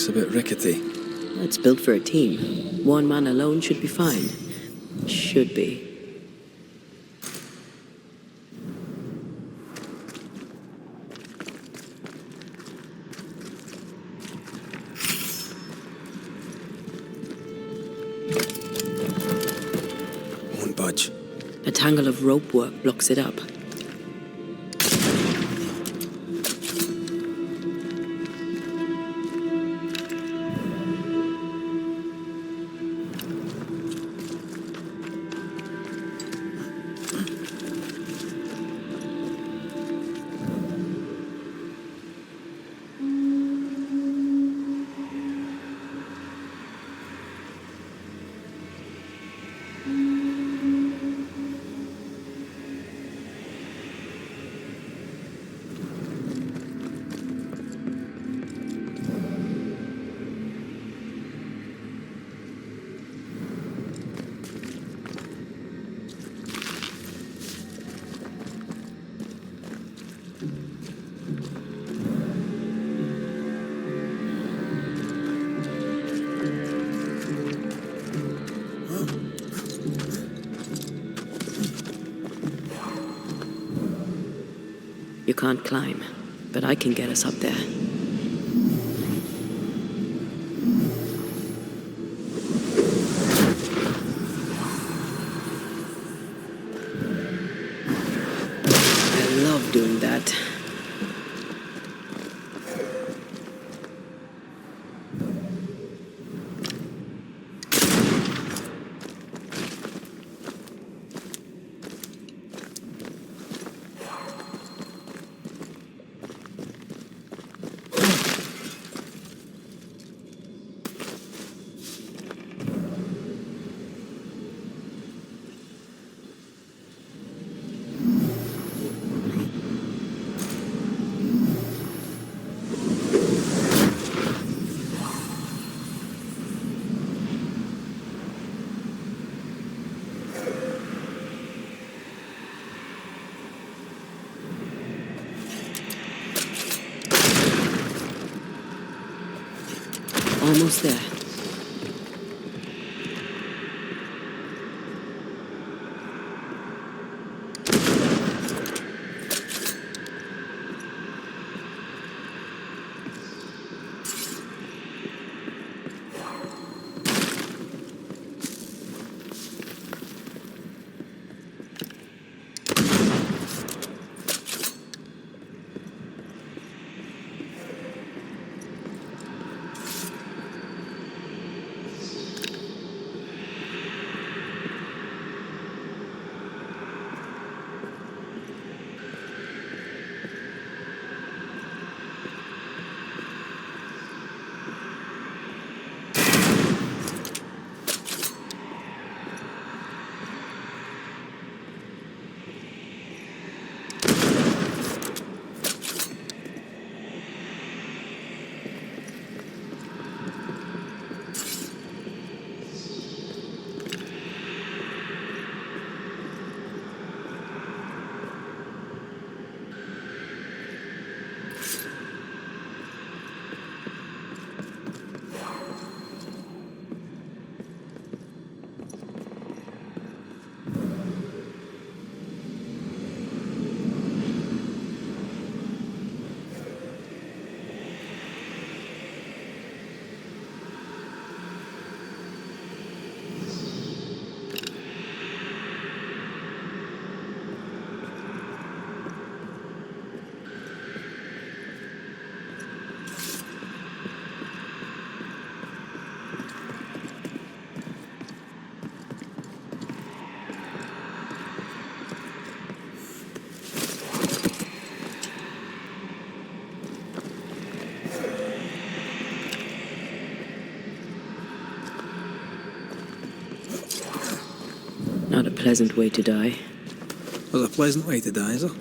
looks a bit rickety. It's built for a team. One man alone should be fine. Should be. Won't budge. A tangle of rope work blocks it up. You can't climb, but I can get us up there. I love doing that. Almost there. Not a pleasant way to die. Well, a pleasant way to die, is it?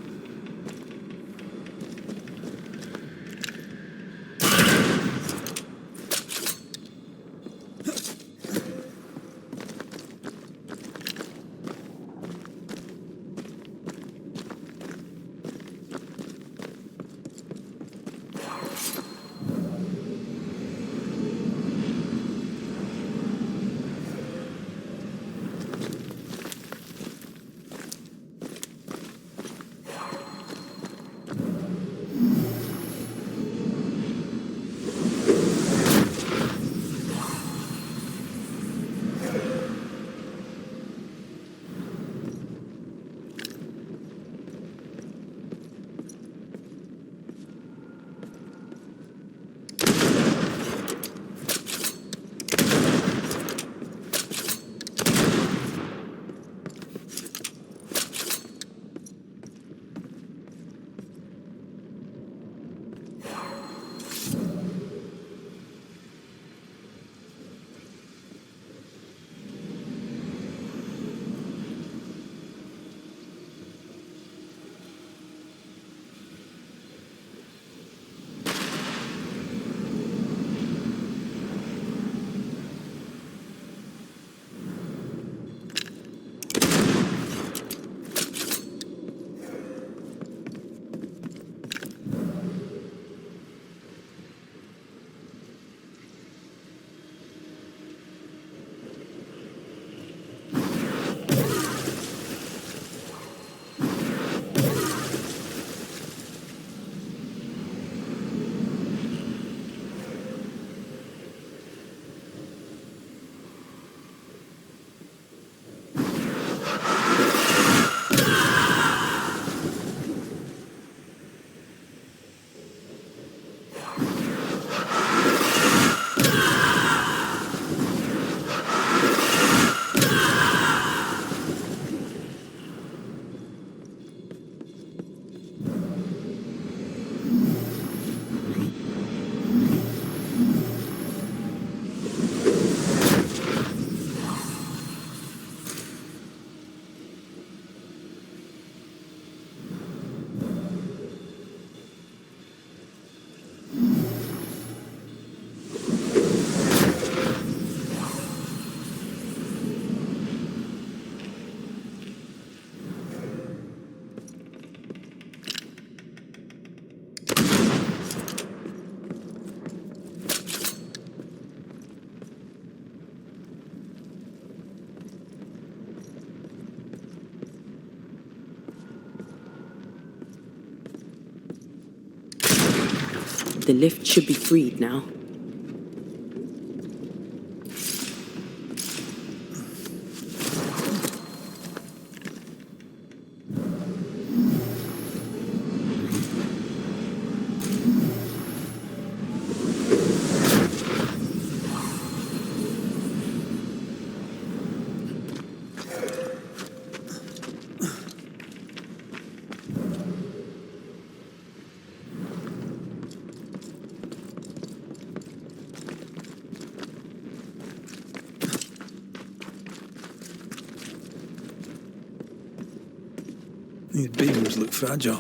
The lift should be freed now. These beams look fragile.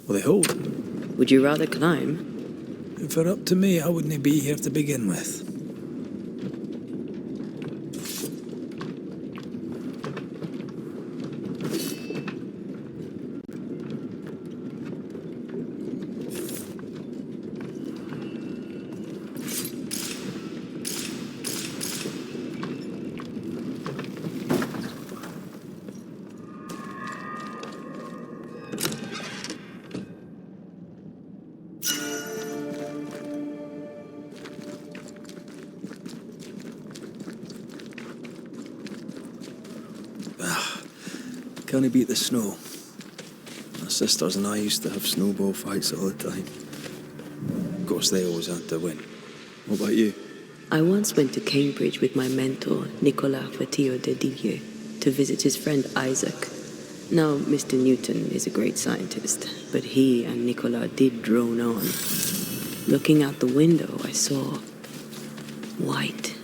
Will they hold? Would you rather climb? If it were up to me, I wouldn't be here to begin with. Can't beat the snow. My sisters and I used to have snowball fights all the time. Of course, they always had to win. What about you? I once went to Cambridge with my mentor, Nicolas Fatio de Didier, to visit his friend Isaac. Now, Mr. Newton is a great scientist, but he and Nicolas did drone on. Looking out the window, I saw white.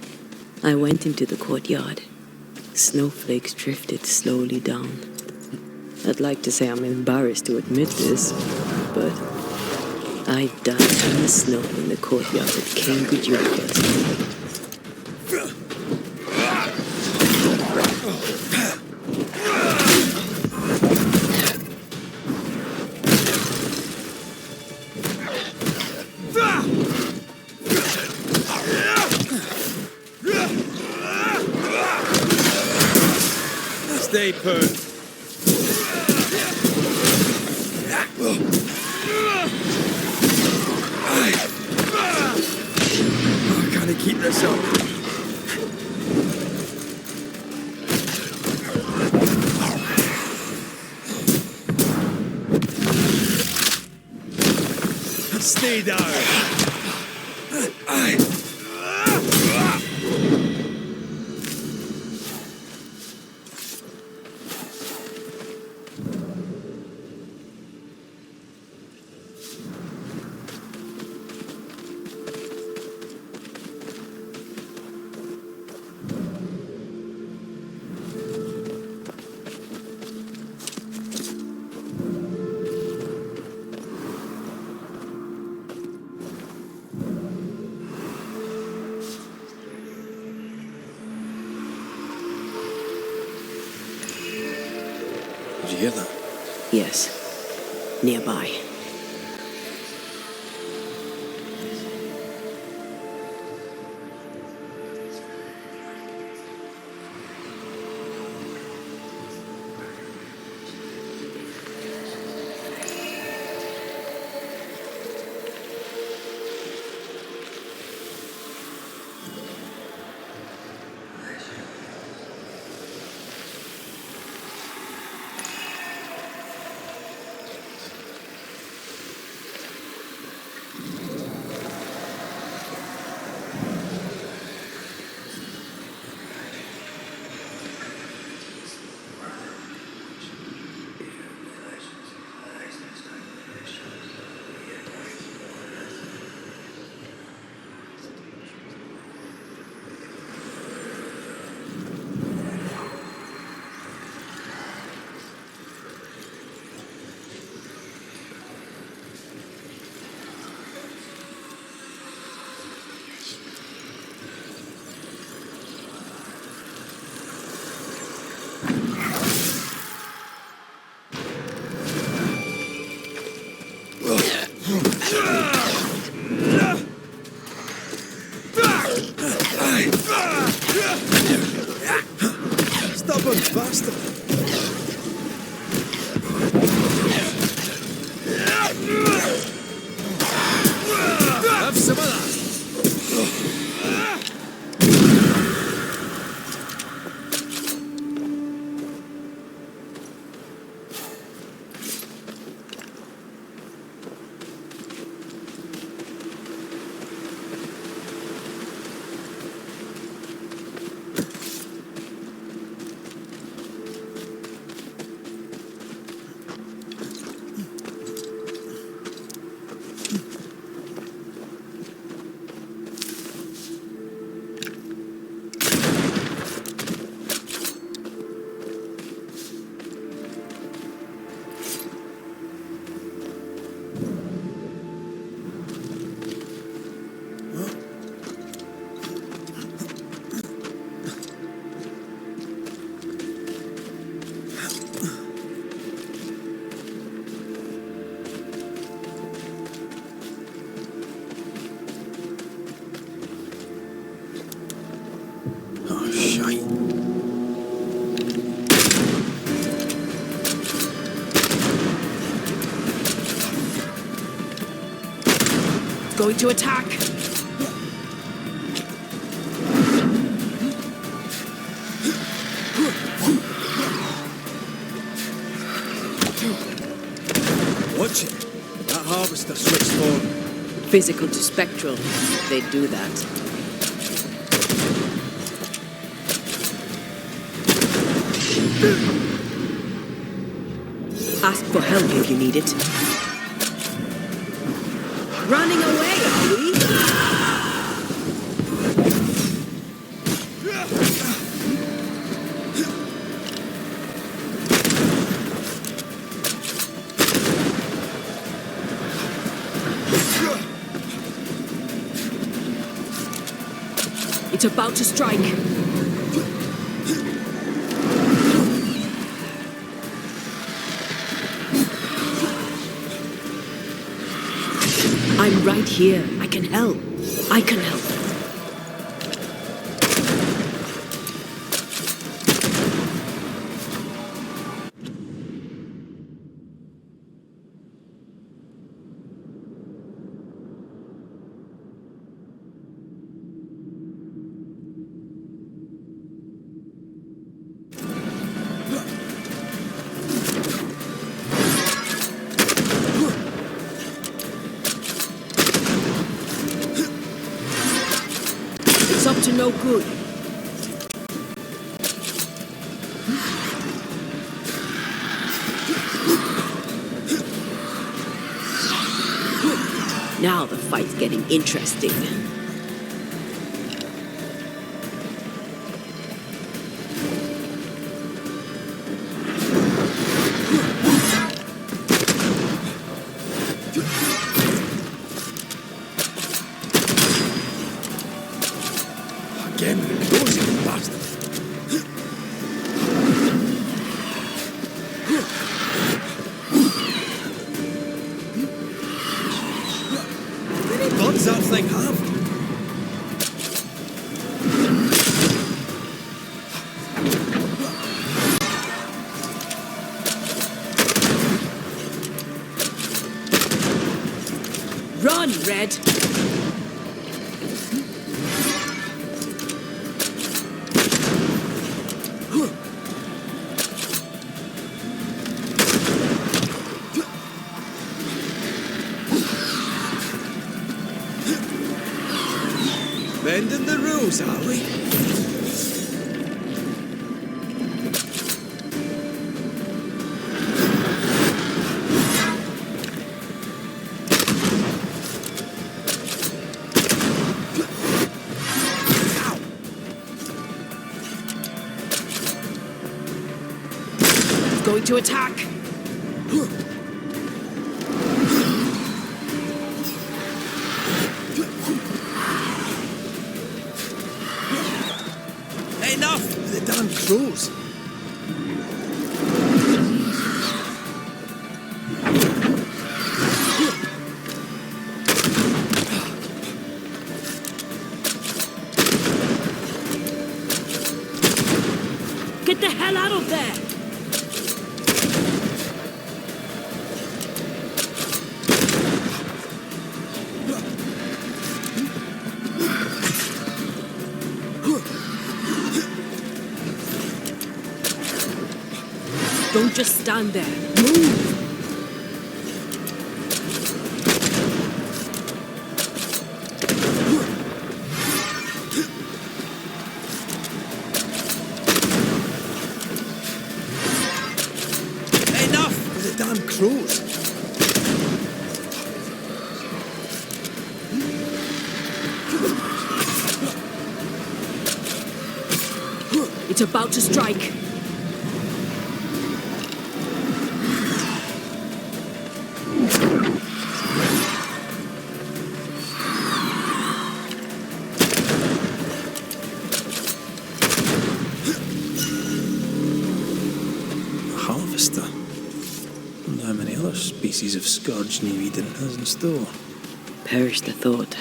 I went into the courtyard. Snowflakes drifted slowly down. I'd like to say I'm embarrassed to admit this, but I died in the snow in the courtyard at Cambridge University. Stay put. I can't keep this up. Stay down. Did you hear that? Yes, nearby. Stubborn bastard! Going to attack! Watch it. That harvester switched form. Physical to spectral. They do that. Ask for help if you need it. Running away, are we? It's about to strike. I'm right here. I can help. I can help. It's up to no good. Now the fight's getting interesting. Again, those bastards. How many guns that thing have? Run, Red! Bending the rules, are we? Going to attack! Enough with the damn crows. Get the hell out of there! Don't just stand there. Move! Enough with the damn crows. It's about to strike. Harvester. Wonder how many other species of scourge New Eden has in store. Perish the thought.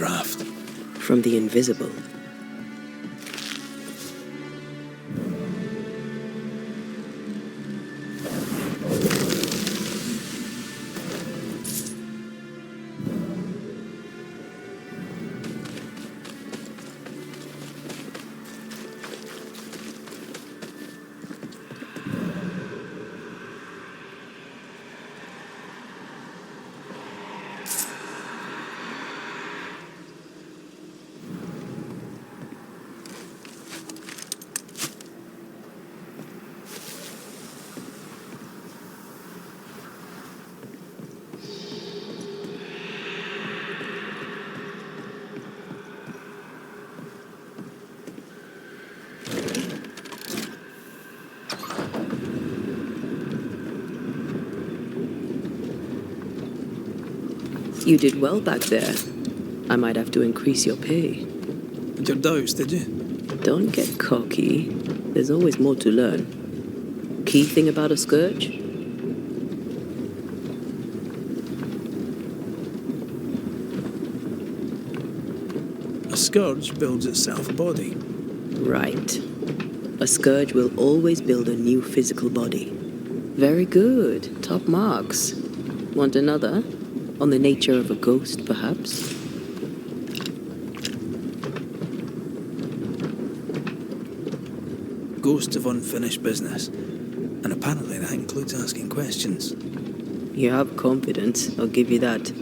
draft. From the invisible. You did well back there. I might have to increase your pay. Had your doubts, did you? Don't get cocky. There's always more to learn. Key thing about a scourge? A scourge builds itself a body. Right. A scourge will always build a new physical body. Very good. Top marks. Want another? On the nature of a ghost, perhaps? Ghosts of unfinished business. And apparently that includes asking questions. You have confidence, I'll give you that.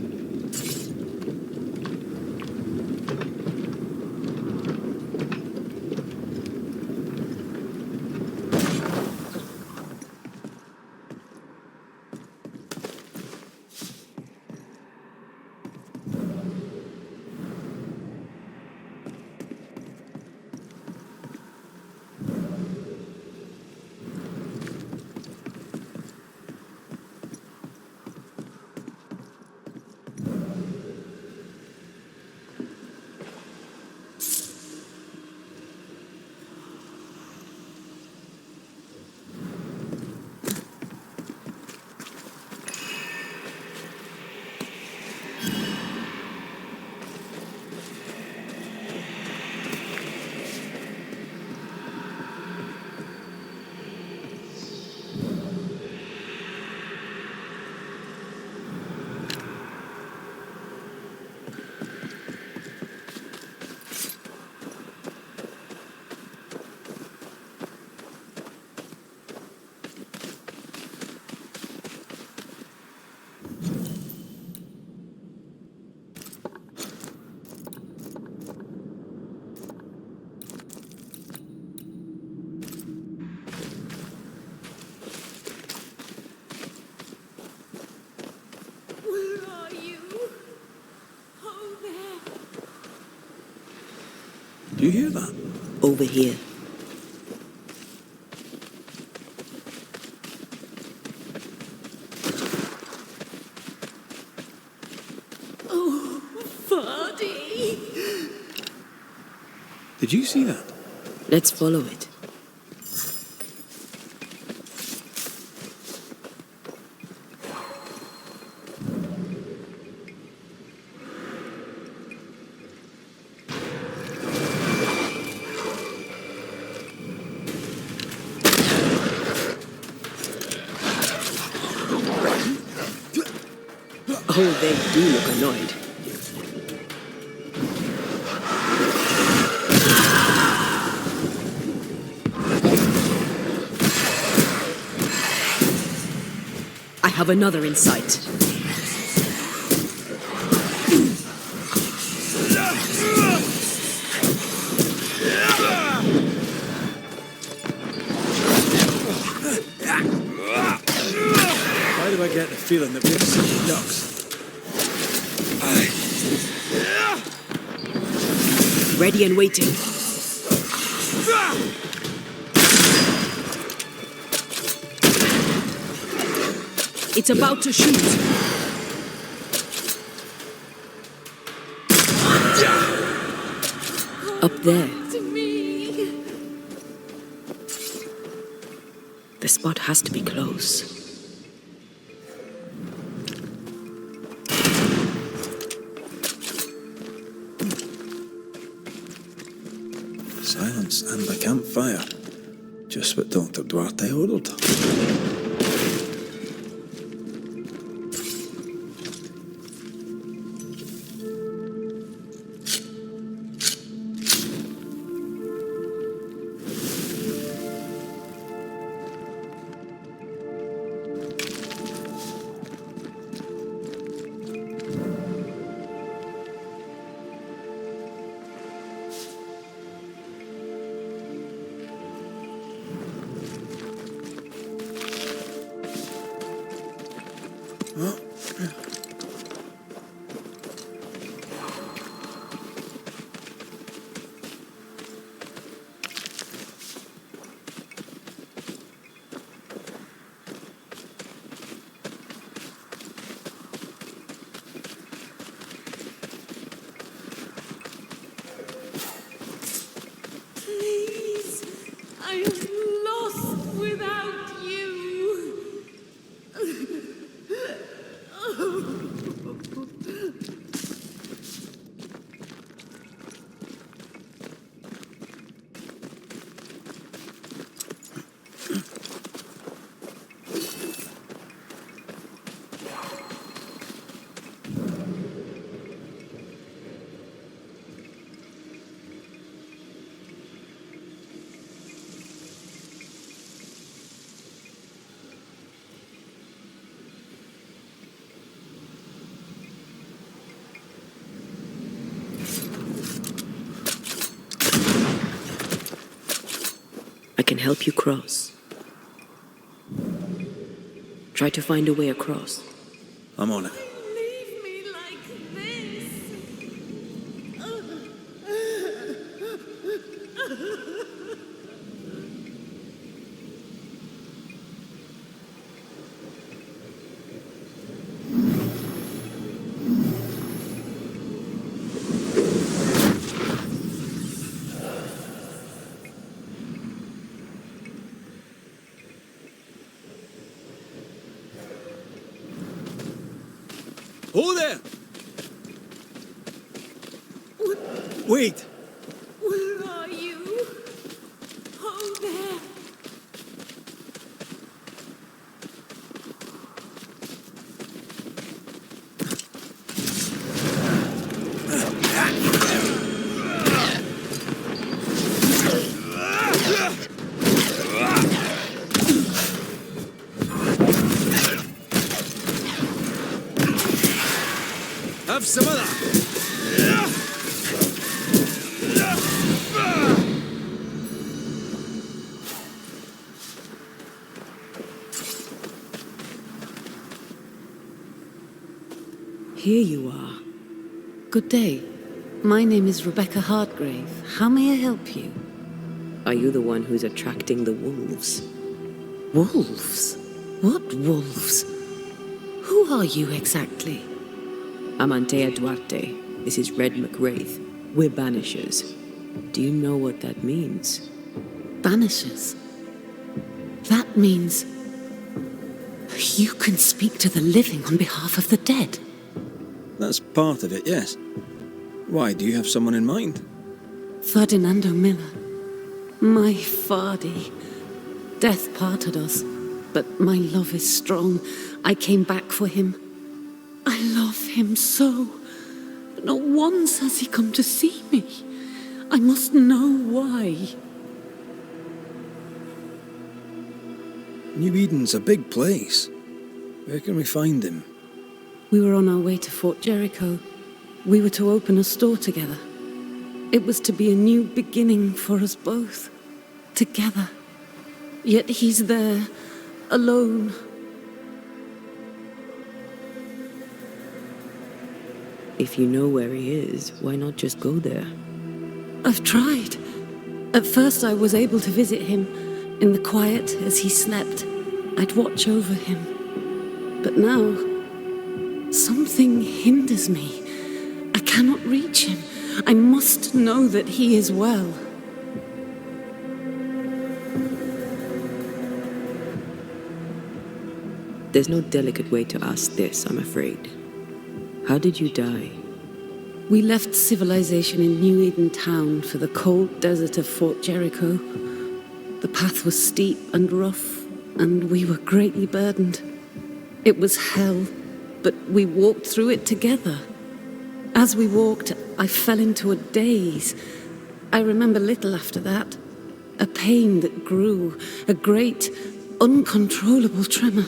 Do you hear that? Over here. Oh, Vardy! Did you see that? Let's follow it. Oh, they do look annoyed. I have another in sight. Why do I get the feeling that we've seen ducks? Ready and waiting. It's about to shoot. Up there. To me. The spot has to be close. Silence and a campfire. Just what Dr. Duarte ordered. Please, I am lost without you. I can help you cross. Try to find a way across. I'm on it. Leave me like this. Oh, there! Wait! Where are you? Oh, there. Have some of that! Here you are. Good day. My name is Rebecca Hartgrave. How may I help you? Are you the one who's attracting the wolves? Wolves? What wolves? Who are you exactly? I'm Antea Duarte. This is Red McRaith. We're Banishers. Do you know what that means? Banishers? That means you can speak to the living on behalf of the dead. That's part of it, yes. Why, do you have someone in mind? Ferdinando Miller. My Fardy. Death parted us, but my love is strong. I came back for him. I love him so. But not once has he come to see me. I must know why. New Eden's a big place. Where can we find him? We were on our way to Fort Jericho. We were to open a store together. It was to be a new beginning for us both. Together. Yet he's there, alone. If you know where he is, why not just go there? I've tried. At first I was able to visit him in the quiet as he slept. I'd watch over him. But now, something hinders me. I cannot reach him. I must know that he is well. There's no delicate way to ask this, I'm afraid. How did you die? We left civilization in New Eden town for the cold desert of Fort Jericho. The path was steep and rough, and we were greatly burdened. It was hell, but we walked through it together. As we walked, I fell into a daze. I remember little after that. A pain that grew, a great, uncontrollable tremor.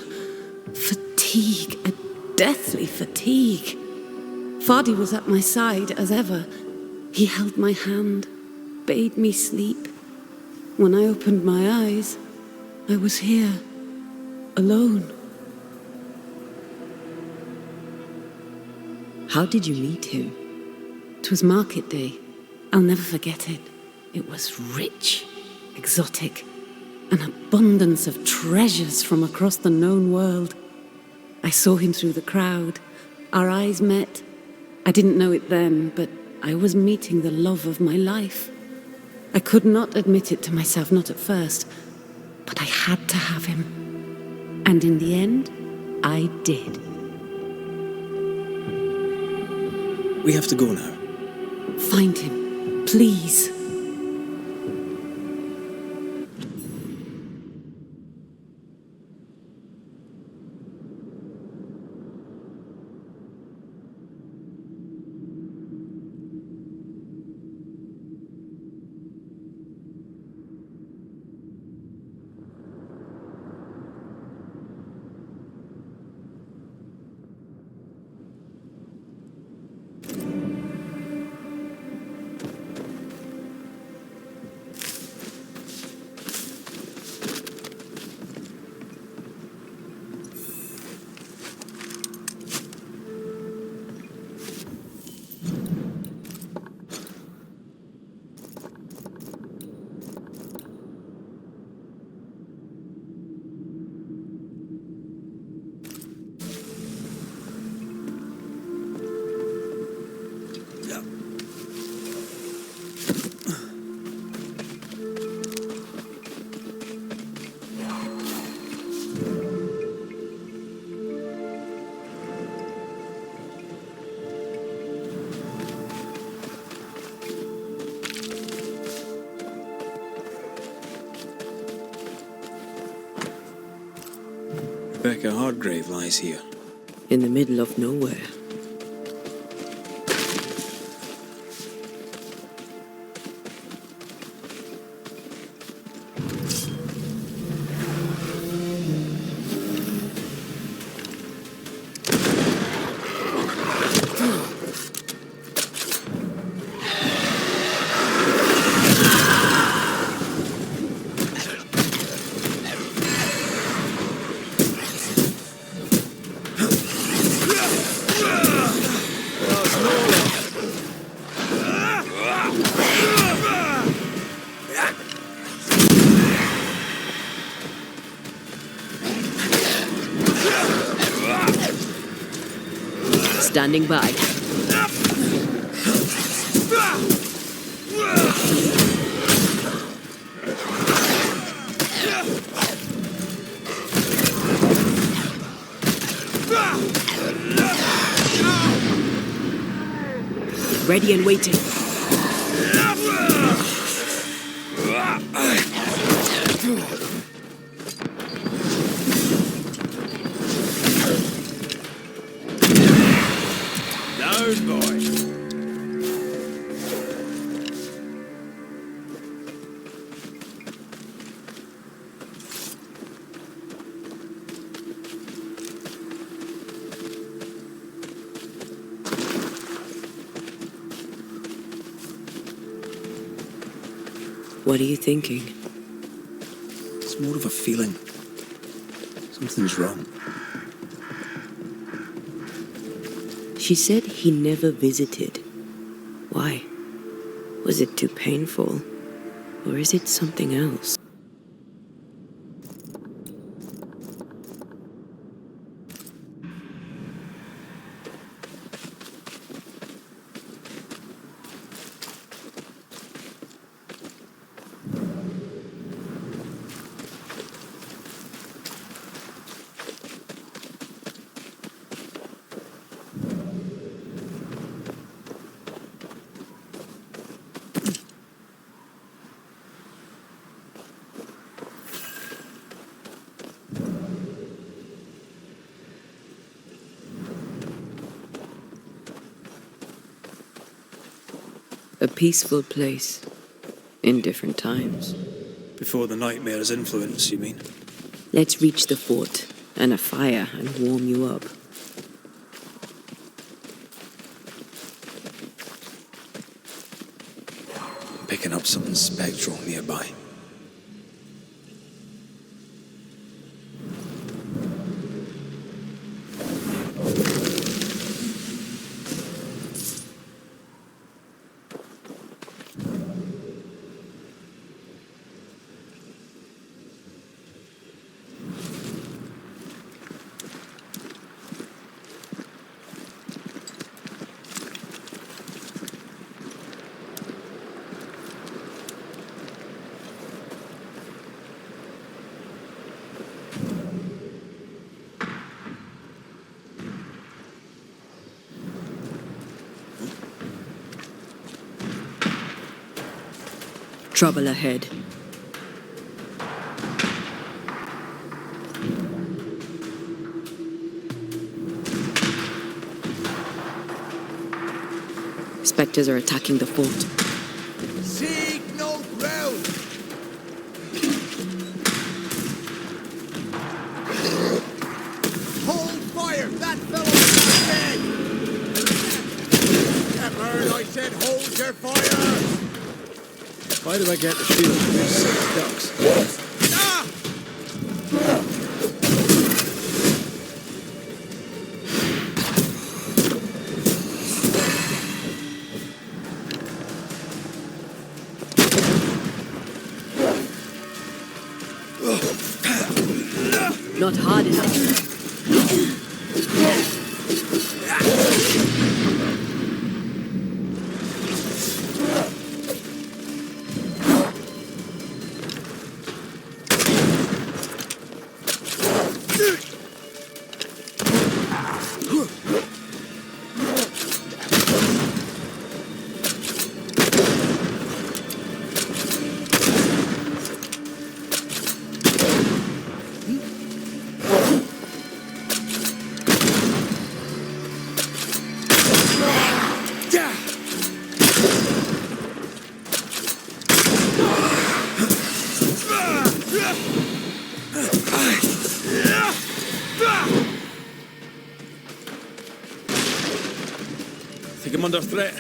Fatigue, a deathly fatigue. Fardy was at my side as ever. He held my hand, bade me sleep. When I opened my eyes, I was here, alone. How did you meet him? 'Twas market day. I'll never forget it. It was rich, exotic, an abundance of treasures from across the known world. I saw him through the crowd. Our eyes met. I didn't know it then, but I was meeting the love of my life. I could not admit it to myself, not at first, but I had to have him. And in the end, I did. We have to go now. Find him, please. Rebecca Hardgrave lies here. In the middle of nowhere. Standing by. Ready and waiting. What are you thinking? It's more of a feeling. Something's wrong. She said he never visited. Why? Was it too painful? Or is it something else? A peaceful place. In different times. Before the nightmare's influence, you mean? Let's reach the fort and a fire and warm you up. Picking up something spectral nearby. Trouble ahead. Spectres are attacking the fort. Seek no ground! Hold fire! That fellow's not dead! Shepard, I said hold your fire! Why do I get the feeling we're sick ducks? Ah! Not hard enough. Think I'm under threat.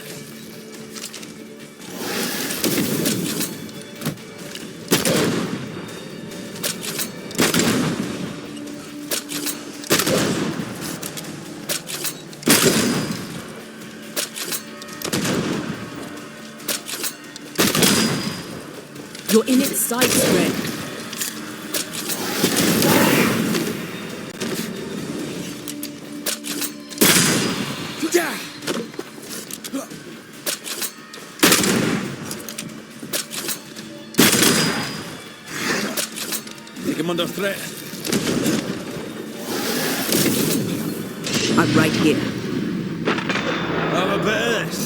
You're in its sights, Red. Think I'm under threat. I'm right here. Have a bit of this.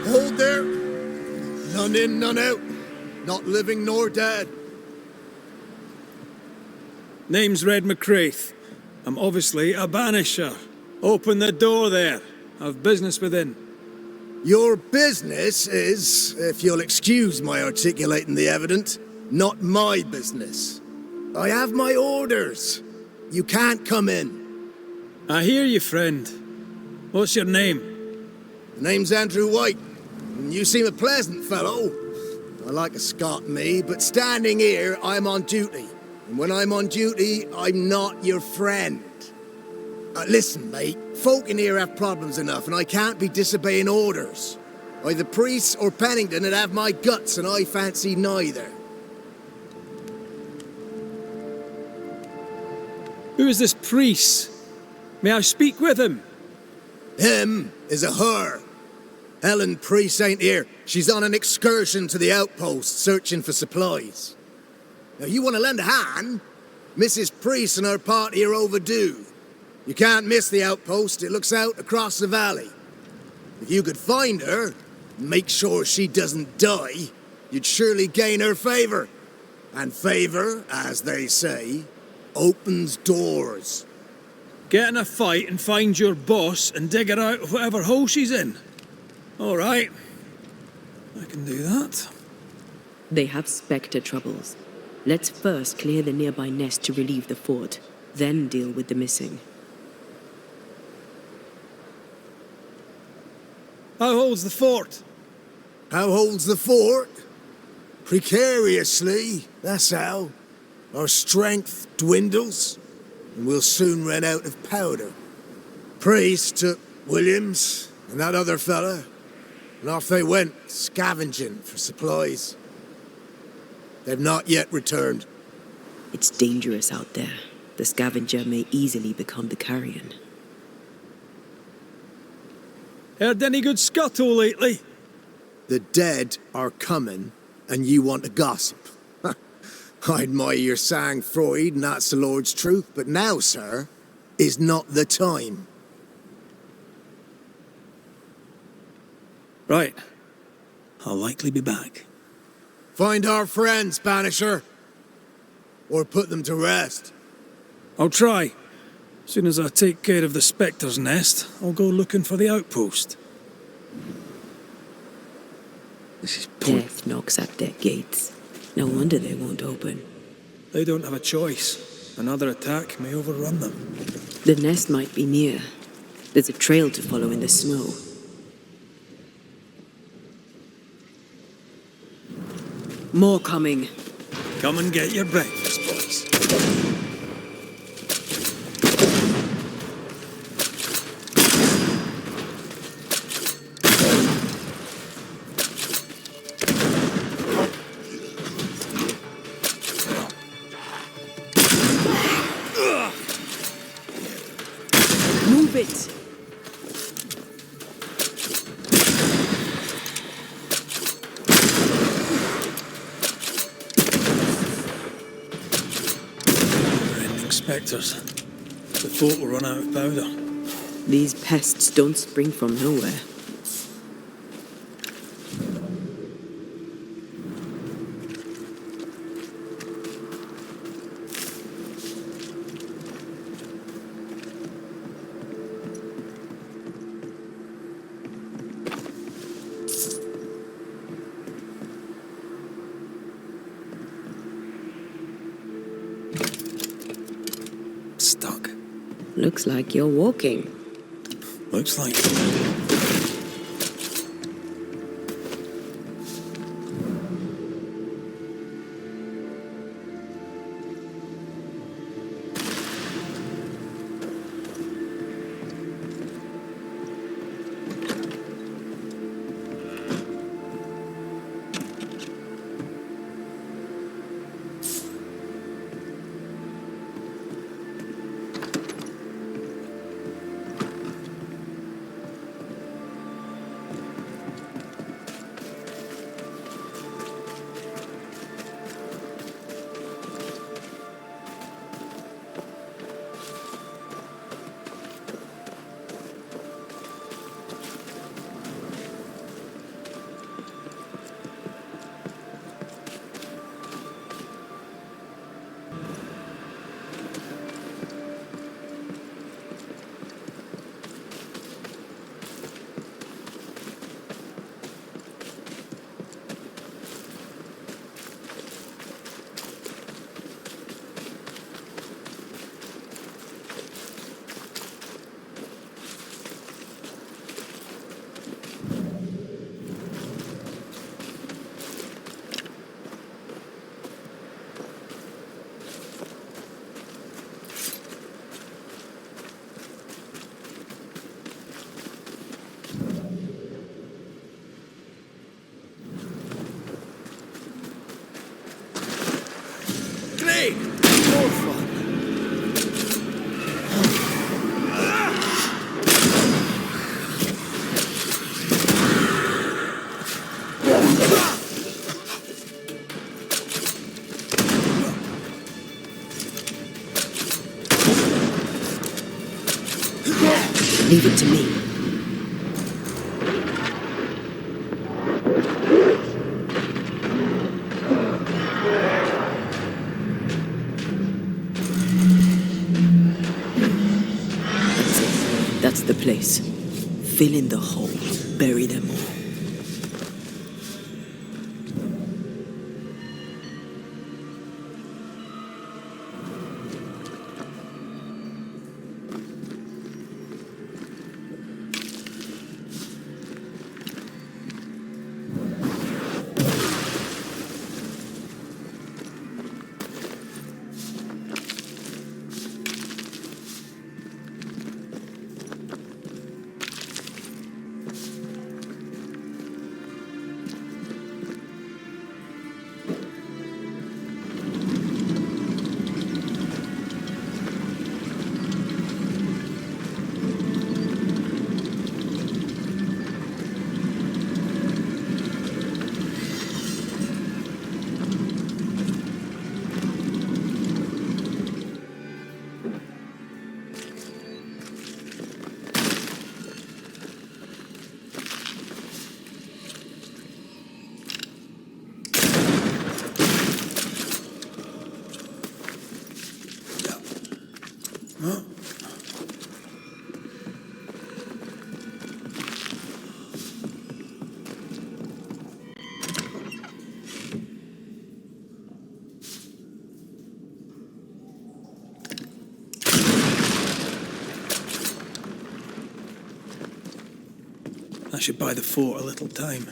Hold there! None in, none out. Not living nor dead. Name's Red McRaith. I'm obviously a banisher. Open the door there. I've business within. Your business is, if you'll excuse my articulating the evident, not my business. I have my orders. You can't come in. I hear you, friend. What's your name? The name's Andrew White. And you seem a pleasant fellow. I like a Scot, me, but standing here, I'm on duty. And when I'm on duty, I'm not your friend. Listen, mate, folk in here have problems enough, and I can't be disobeying orders. Either priests or Pennington would have my guts, and I fancy neither. Who is this priest? May I speak with him? Him is a her. Helen Priest ain't here. She's on an excursion to the outpost, searching for supplies. Now, you want to lend a hand? Mrs. Priest and her party are overdue. You can't miss the outpost. It looks out across the valley. If you could find her, make sure she doesn't die, you'd surely gain her favor. And favor, as they say, opens doors. Get in a fight and find your boss and dig her out of whatever hole she's in. All right. I can do that. They have Spectre troubles. Let's first clear the nearby nest to relieve the fort, then deal with the missing. How holds the fort? How holds the fort? Precariously, that's how. Our strength dwindles, and we'll soon run out of powder. Priest took Williams and that other fella, and off they went, scavenging for supplies. They've not yet returned. It's dangerous out there. The scavenger may easily become the carrion. Heard any good scuttle lately? The dead are coming, and you want to gossip. I admire your sang-froid, and that's the Lord's truth, but now, sir, is not the time. Right. I'll likely be back. Find our friends, Banisher. Or put them to rest. I'll try. As soon as I take care of the Spectre's nest, I'll go looking for the outpost. This is Death knocks at their gates. No wonder they won't open. They don't have a choice. Another attack may overrun them. The nest might be near. There's a trail to follow in the snow. More coming. Come and get your breakfast, boys. Move it! Spectres. The fort will run out of powder. These pests don't spring from nowhere. Stuck. Looks like you're walking. Looks like. More fun. Leave it to me. That's the place. Fill in the hole. Bury them all. That should buy the fort a little time.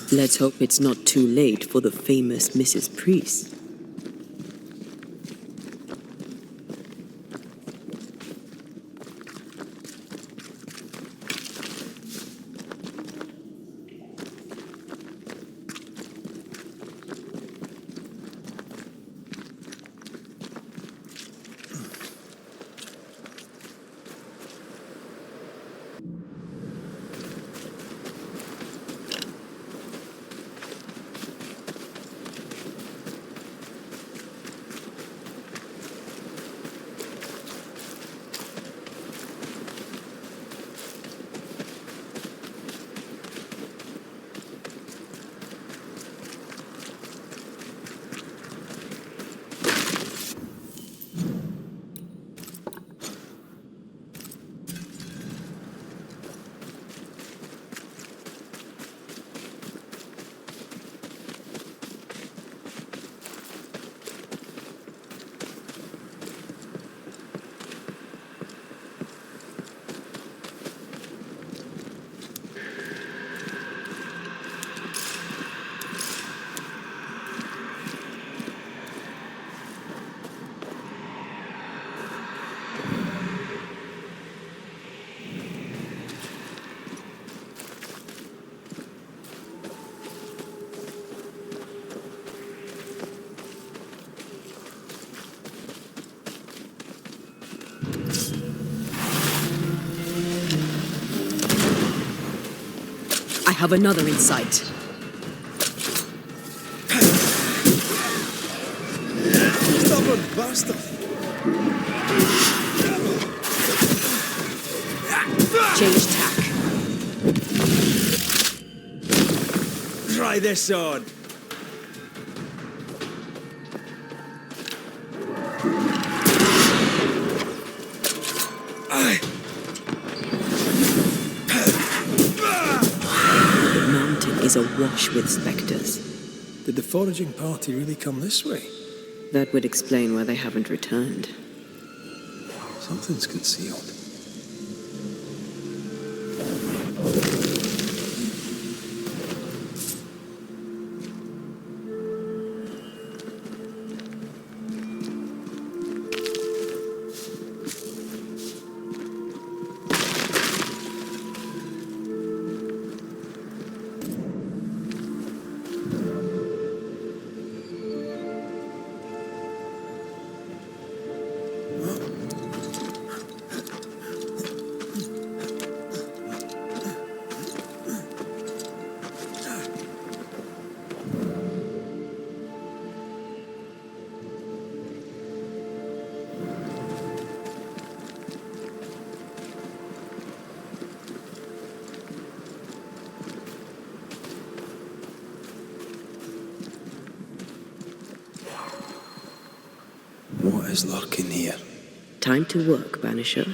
Let's hope it's not too late for the famous Mrs. Priest. I have another in sight. Stubborn bastard! Change tack. Try this on! Is awash with spectres. Did the foraging party really come this way? That would explain why they haven't returned. Something's concealed. What is lurking here? Time to work, Banisher.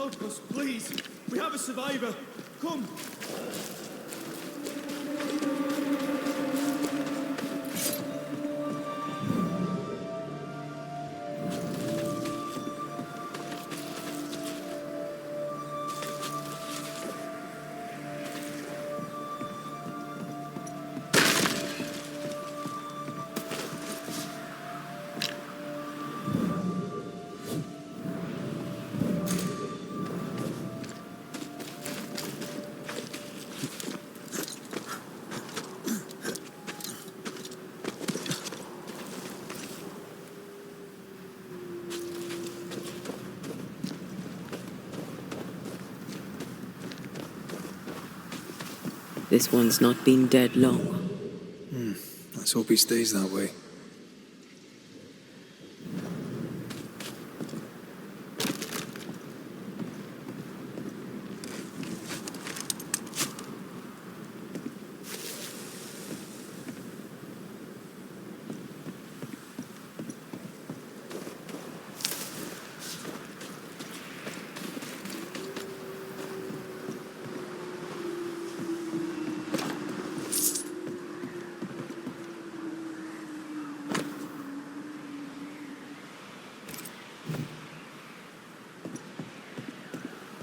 Help us, please. We have a survivor. Come. This one's not been dead long. Let's hope he stays that way.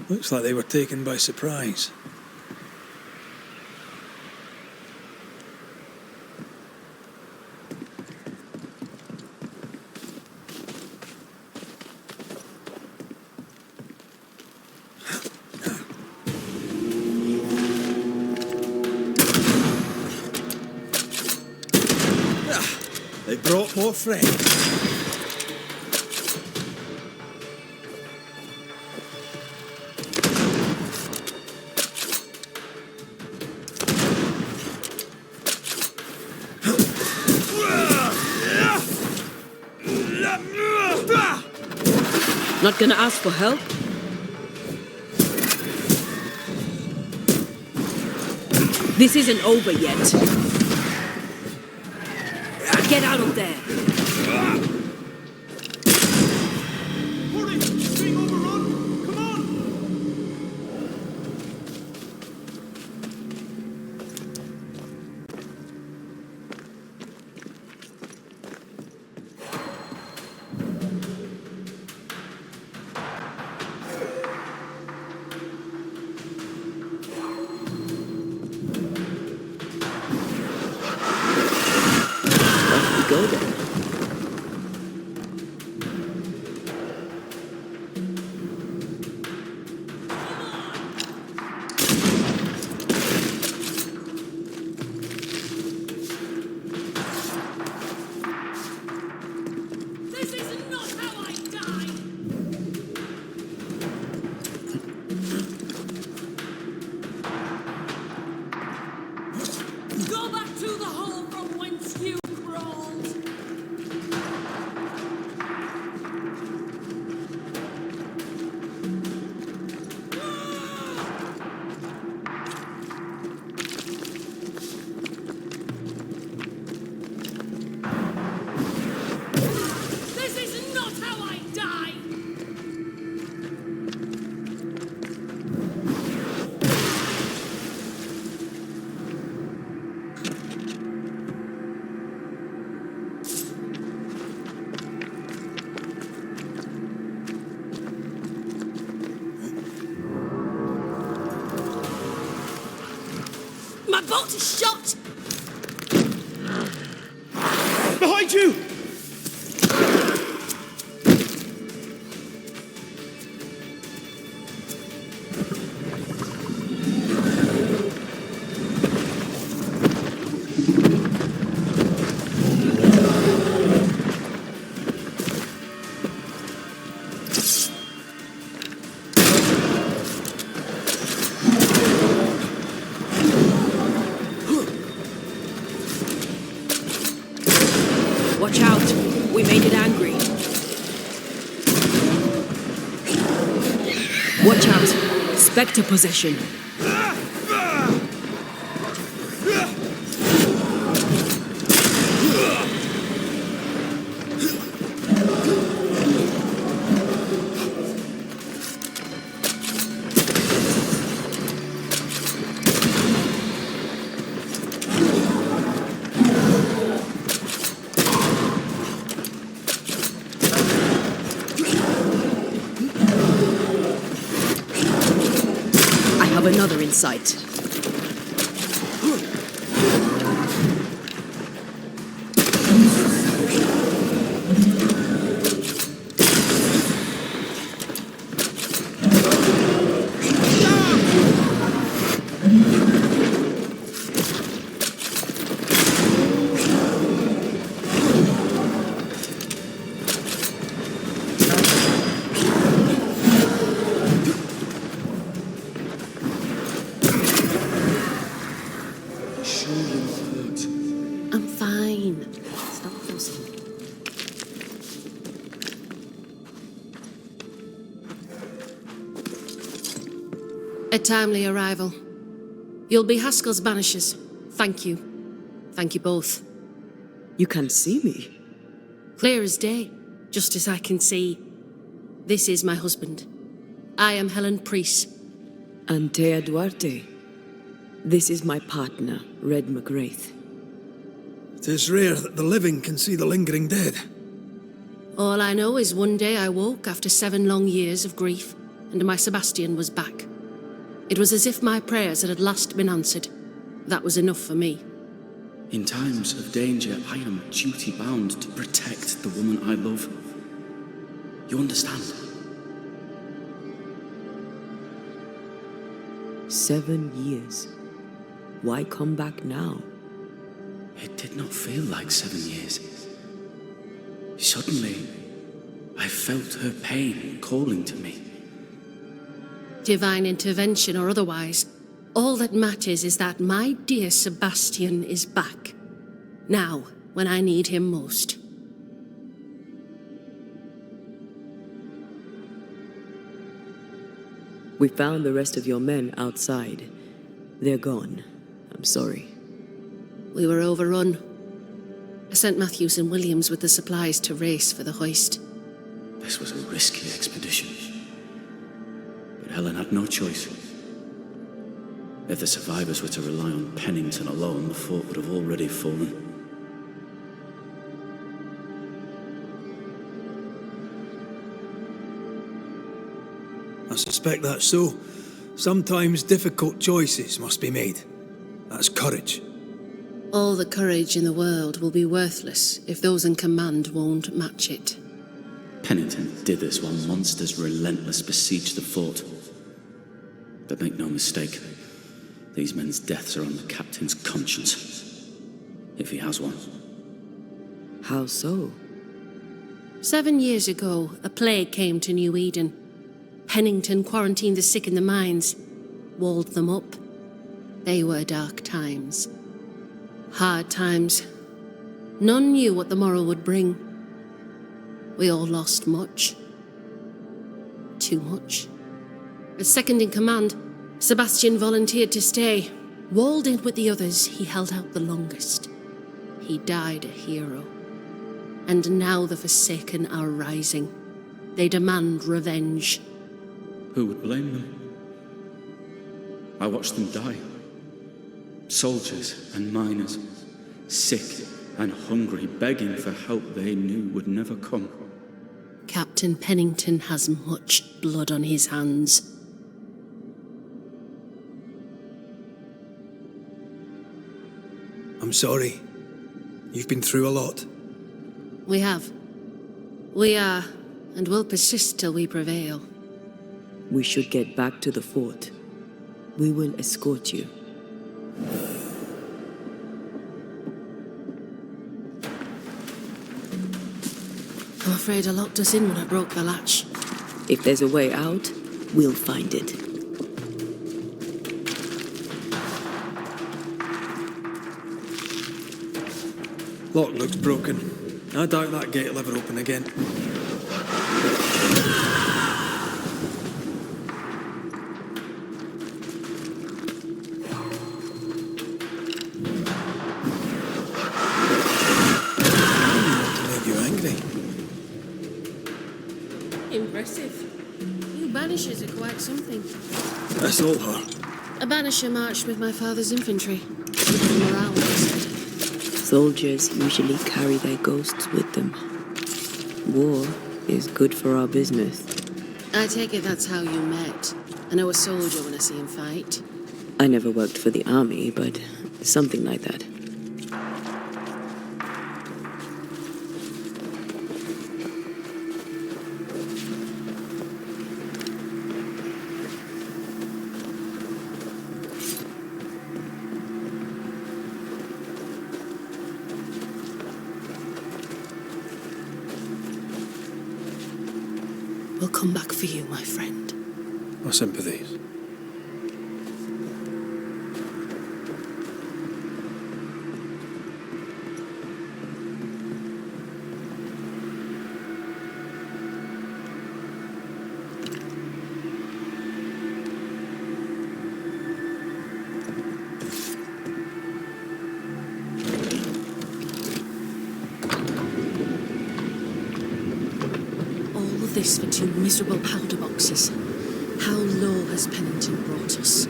Looks like they were taken by surprise. They brought more friends. Not gonna ask for help? This isn't over yet. Get out of there! Hurry! It's being overrun! Come on! Go then. This is not how I die! Go back to the hole from whence you crawled! This is not how I die! My bolt is shot! Behind you! Watch out! We made it angry. Watch out! Spectre possession. another in sight. I'm fine. Stop fussing. A timely arrival. You'll be Haskell's banishers. Thank you. Thank you both. You can see me. Clear as day, just as I can see. This is my husband. I am Helen Priest. Antea Duarte. This is my partner, Red McRaith. 'Tis rare that the living can see the lingering dead. All I know is one day I woke after 7 long years of grief, and my Sebastian was back. It was as if my prayers had at last been answered. That was enough for me. In times of danger, I am duty-bound to protect the woman I love. You understand? 7 years. Why come back now? It did not feel like 7 years. Suddenly, I felt her pain calling to me. Divine intervention or otherwise, all that matters is that my dear Sebastian is back. Now, when I need him most. We found the rest of your men outside. They're gone. I'm sorry. We were overrun. I sent Matthews and Williams with the supplies to Raith for the hoist. This was a risky expedition. But Helen had no choice. If the survivors were to rely on Pennington alone, the fort would have already fallen. I suspect that's so. Sometimes difficult choices must be made. That's courage. All the courage in the world will be worthless if those in command won't match it. Pennington did this while monsters relentless besieged the fort. But make no mistake, these men's deaths are on the captain's conscience. If he has one. How so? 7 years ago, a plague came to New Eden. Pennington quarantined the sick in the mines, walled them up. They were dark times. Hard times. None knew what the morrow would bring. We all lost much. Too much. As second in command, Sebastian volunteered to stay. Walled in with the others, he held out the longest. He died a hero. And now the Forsaken are rising. They demand revenge. Who would blame them? I watched them die. Soldiers and miners, sick and hungry, begging for help they knew would never come. Captain Pennington has much blood on his hands. I'm sorry. You've been through a lot. We have. We are, and will persist till we prevail. We should get back to the fort. We will escort you. I'm afraid I locked us in when I broke the latch. If there's a way out, we'll find it. Lock looks broken. I doubt that gate will ever open again. Impressive. You banishers are quite something. That's all her. A banisher marched with my father's infantry. Morale, they said. Soldiers usually carry their ghosts with them. War is good for our business. I take it that's how you met. I know a soldier when I see him fight. I never worked for the army, but something like that. We'll come back for you, my friend. I sympathise. This for 2 miserable powder boxes. How low has Pennington brought us?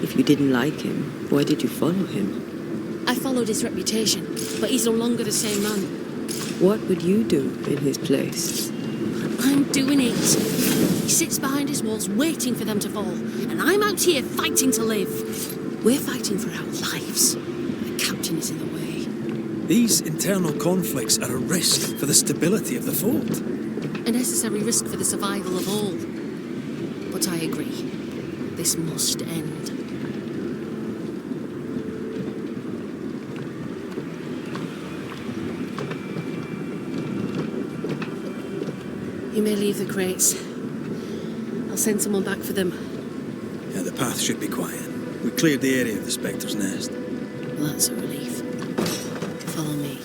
If you didn't like him, why did you follow him? I followed his reputation, but he's no longer the same man. What would you do in his place? I'm doing it. He sits behind his walls waiting for them to fall, and I'm out here fighting to live. We're fighting for our lives. The captain is in the way. These internal conflicts are a risk for the stability of the fort. A necessary risk for the survival of all. But I agree. This must end. You may leave the crates. I'll send someone back for them. Yeah, the path should be quiet. We cleared the area of the Spectre's nest. Well, that's a relief. Follow me.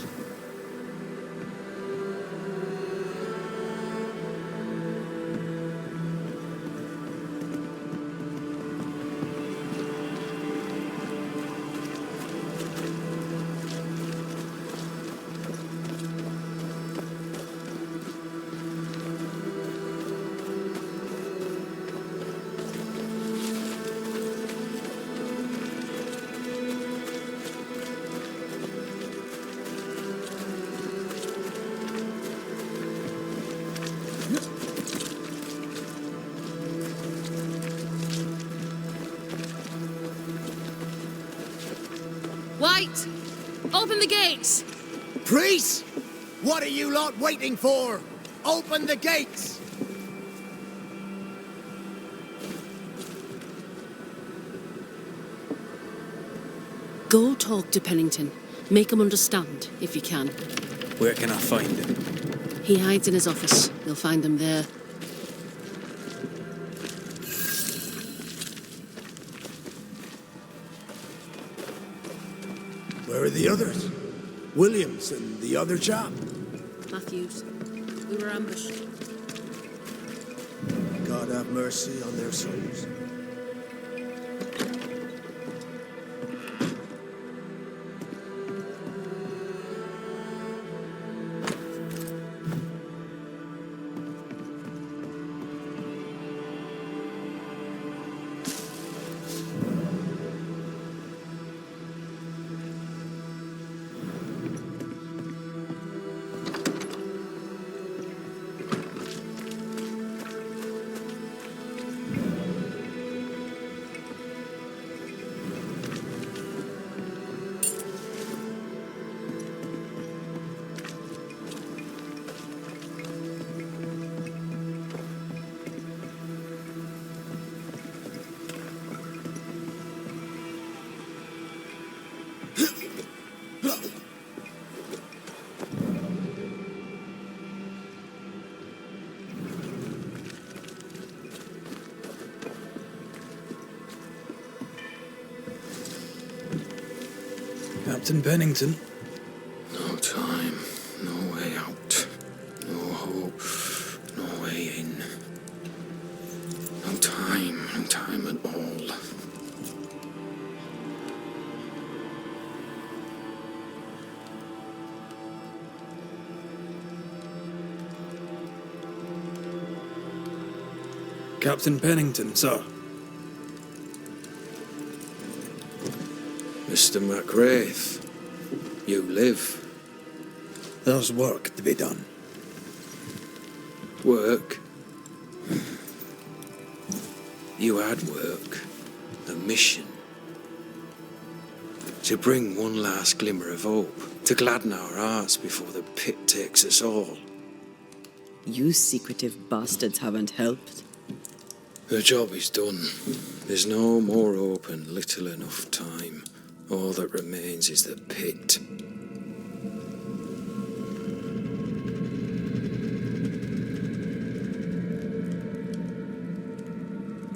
White! Open the gates! Priests! What are you lot waiting for? Open the gates! Go talk to Pennington. Make him understand, if you can. Where can I find him? He hides in his office. You'll find him there. Where are the others? Williams and the other chap? Matthews. We were ambushed. God have mercy on their souls. Captain Pennington. No time, no way out. No hope, no way in. No time at all. Captain Pennington, sir. Mr. Raith, you live. There's work to be done. Work? You had work, a mission. To bring one last glimmer of hope, to gladden our hearts before the pit takes us all. You secretive bastards haven't helped. The job is done. There's no more hope and little enough time. All that remains is the pit.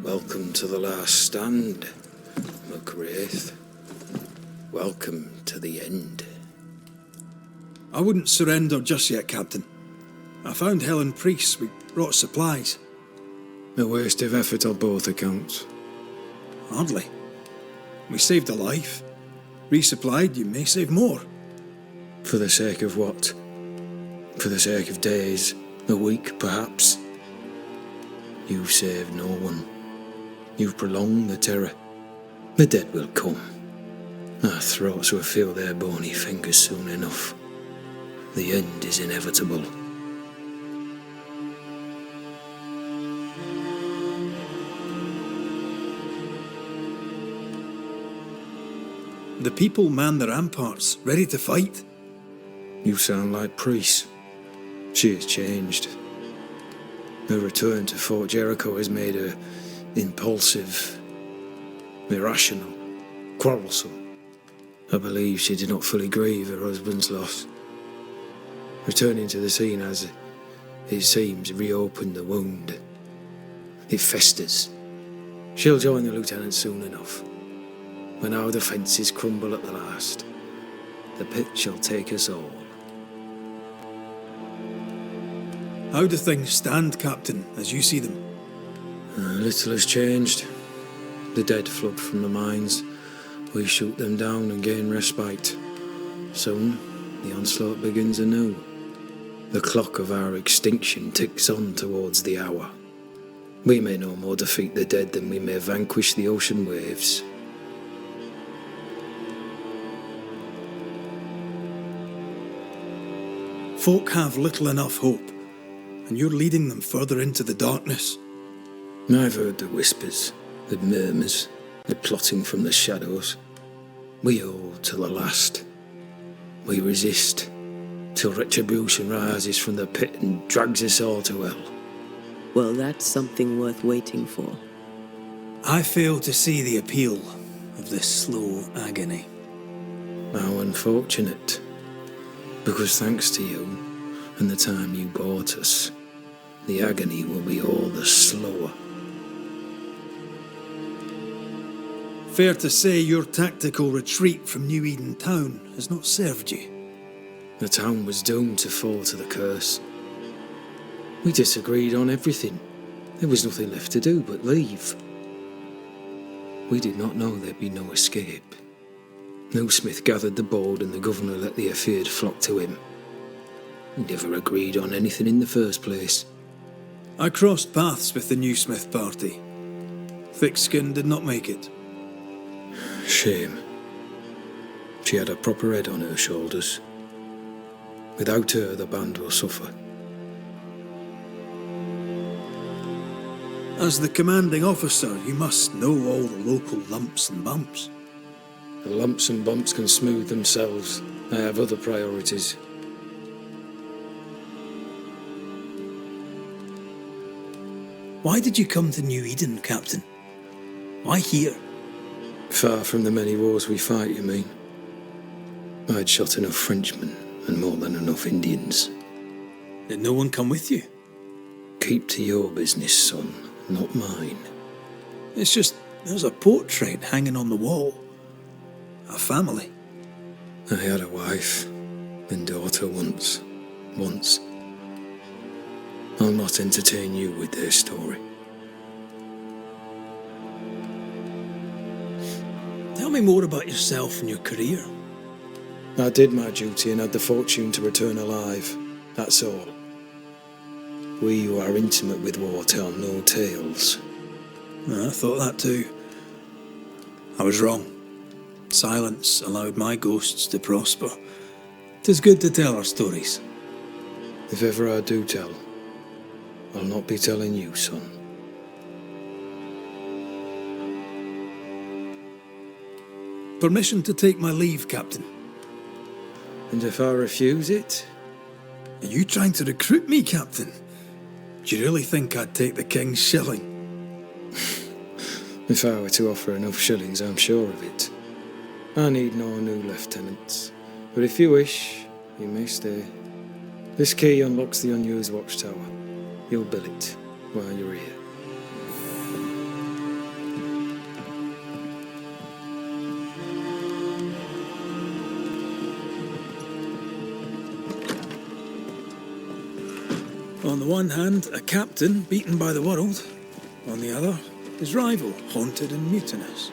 Welcome to the last stand, Raith. Welcome to the end. I wouldn't surrender just yet, Captain. I found Helen priests. We brought supplies. A waste of effort on both accounts. Hardly. We saved a life. Resupplied, you may save more. For the sake of what? For the sake of days, a week perhaps? You've saved no one. You've prolonged the terror. The dead will come. Our throats will feel their bony fingers soon enough. The end is inevitable. The people man the ramparts, ready to fight. You sound like priests. She has changed. Her return to Fort Jericho has made her impulsive, irrational, quarrelsome. I believe she did not fully grieve her husband's loss. Returning to the scene has, it seems, reopened the wound. It festers. She'll join the lieutenant soon enough. When our defences crumble at the last, the pit shall take us all. How do things stand, Captain, as you see them? Little has changed. The dead flood from the mines. We shoot them down and gain respite. Soon, the onslaught begins anew. The clock of our extinction ticks on towards the hour. We may no more defeat the dead than we may vanquish the ocean waves. Folk have little enough hope, and you're leading them further into the darkness. I've heard the whispers, the murmurs, the plotting from the shadows. We hold to the last. We resist, till retribution rises from the pit and drags us all to hell. Well, that's something worth waiting for. I fail to see the appeal of this slow agony. How unfortunate. Because thanks to you, and the time you bought us, the agony will be all the slower. Fair to say your tactical retreat from New Eden town has not served you. The town was doomed to fall to the curse. We disagreed on everything. There was nothing left to do but leave. We did not know there'd be no escape. No Smith gathered the board and the governor let the affair flock to him. We never agreed on anything in the first place. I crossed paths with the new Smith party. Thick-Skin did not make it. Shame. She had a proper head on her shoulders. Without her, the band will suffer. As the commanding officer, you must know all the local lumps and bumps. The lumps and bumps can smooth themselves. I have other priorities. Why did you come to New Eden, Captain? Why here? Far from the many wars we fight, you mean? I'd shot enough Frenchmen and more than enough Indians. Did no one come with you? Keep to your business, son, not mine. It's just, there's a portrait hanging on the wall. A family. I had a wife and daughter once. I'll not entertain you with their story. Tell me more about yourself and your career. I did my duty and had the fortune to return alive. That's all. We who are intimate with war tell no tales. I thought that too. I was wrong. Silence allowed my ghosts to prosper. 'Tis good to tell our stories. If ever I do tell, I'll not be telling you, son. Permission to take my leave, Captain. And if I refuse it? Are you trying to recruit me, Captain? Do you really think I'd take the King's shilling? If I were to offer enough shillings, I'm sure of it. I need no new lieutenants. But if you wish, you may stay. This key unlocks the unused watchtower. You'll bill it while you're here. On the one hand, a captain beaten by the world. On the other, his rival, haunted and mutinous.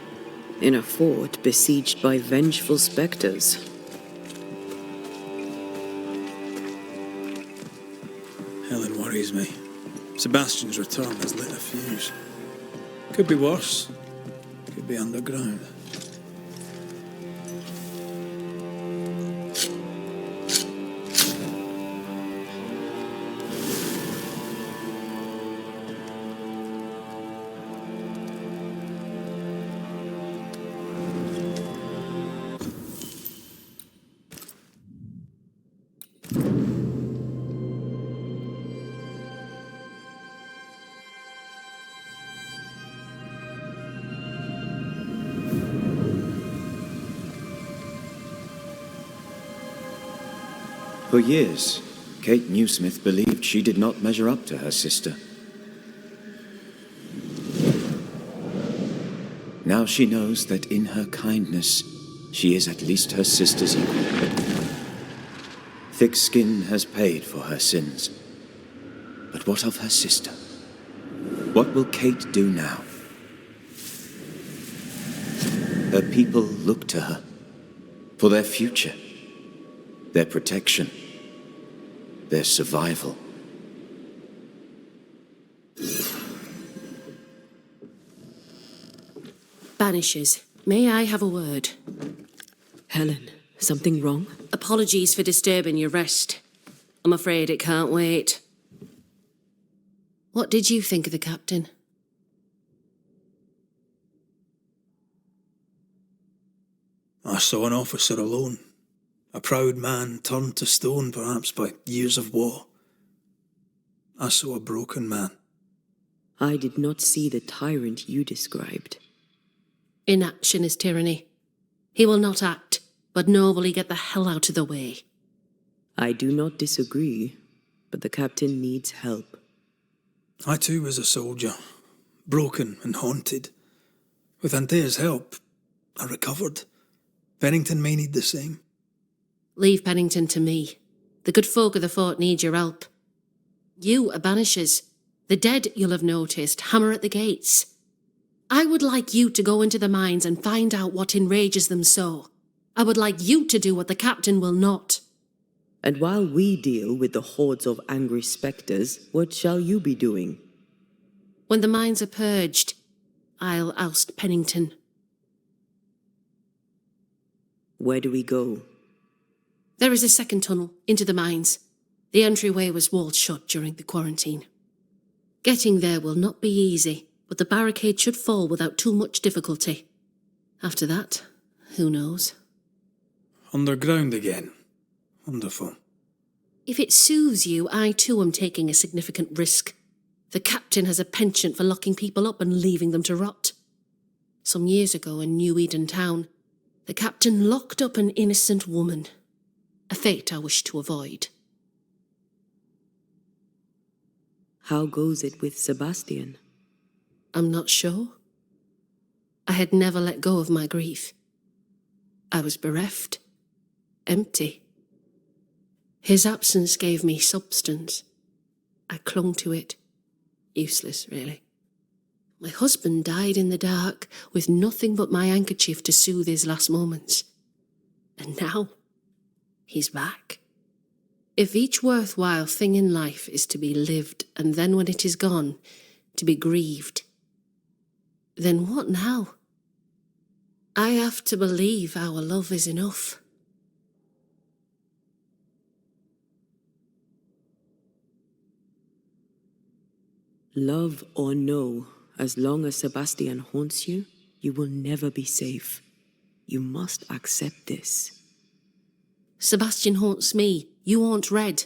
In a fort besieged by vengeful spectres. Helen worries me. Sebastian's return has lit a fuse. Could be worse. Could be underground. For years, Kate Newsmith believed she did not measure up to her sister. Now she knows that in her kindness, she is at least her sister's equal. Thick skin has paid for her sins. But what of her sister? What will Kate do now? Her people look to her for their future, their protection, their survival. Banishers, may I have a word? Helen, something wrong? Apologies for disturbing your rest. I'm afraid it can't wait. What did you think of the captain? I saw an officer alone. A proud man turned to stone, perhaps by years of war. I saw a broken man. I did not see the tyrant you described. Inaction is tyranny. He will not act, but nor will he get the hell out of the way. I do not disagree, but the captain needs help. I too was a soldier, broken and haunted. With Antea's help, I recovered. Pennington may need the same. Leave Pennington to me. The good folk of the fort need your help. You are banishers. The dead, you'll have noticed, hammer at the gates. I would like you to go into the mines and find out what enrages them so. I would like you to do what the captain will not. And while we deal with the hordes of angry spectres, what shall you be doing? When the mines are purged, I'll oust Pennington. Where do we go? There is a second tunnel into the mines. The entryway was walled shut during the quarantine. Getting there will not be easy, but the barricade should fall without too much difficulty. After that, who knows? Underground again. Wonderful. If it soothes you, I too am taking a significant risk. The captain has a penchant for locking people up and leaving them to rot. Some years ago in New Eden town, the captain locked up an innocent woman. A fate I wish to avoid. How goes it with Sebastian? I'm not sure. I had never let go of my grief. I was bereft, empty. His absence gave me substance. I clung to it. Useless, really. My husband died in the dark with nothing but my handkerchief to soothe his last moments. And now, he's back. If each worthwhile thing in life is to be lived, and then when it is gone, to be grieved, then what now? I have to believe our love is enough. Love or no, as long as Sebastian haunts you, you will never be safe. You must accept this. Sebastian haunts me. You haunt Red.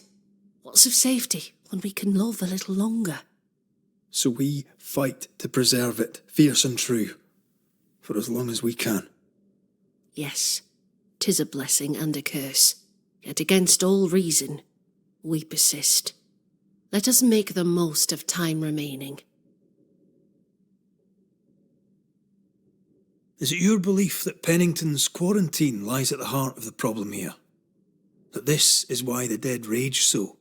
What's of safety when we can love a little longer? So we fight to preserve it, fierce and true, for as long as we can. Yes, 'tis a blessing and a curse. Yet against all reason, we persist. Let us make the most of time remaining. Is it your belief that Pennington's quarantine lies at the heart of the problem here? That this is why the dead rage so?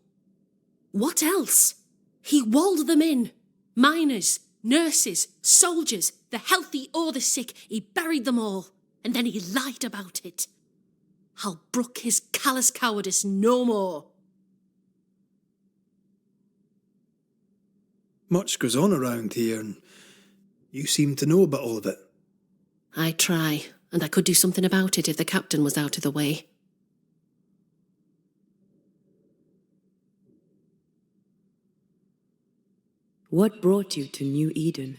What else? He walled them in. Miners, nurses, soldiers, the healthy or the sick, he buried them all, and then he lied about it. I'll brook his callous cowardice no more. Much goes on around here, and you seem to know about all of it. I try, and I could do something about it if the captain was out of the way. What brought you to New Eden?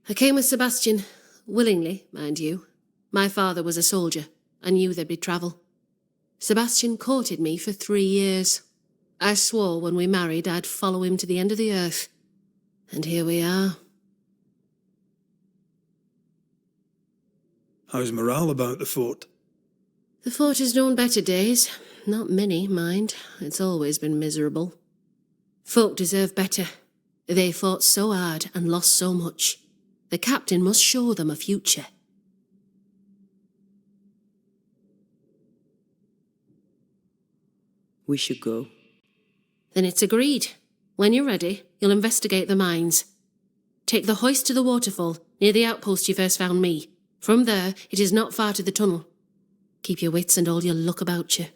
I came with Sebastian, willingly, mind you. My father was a soldier. I knew there'd be travel. Sebastian courted me for 3 years. I swore when we married I'd follow him to the end of the earth. And here we are. How's morale about the fort? The fort has known better days. Not many, mind. It's always been miserable. Folk deserve better. They fought so hard and lost so much. The captain must show them a future. We should go. Then it's agreed. When you're ready, you'll investigate the mines. Take the hoist to the waterfall, near the outpost you first found me. From there, it is not far to the tunnel. Keep your wits and all your luck about you.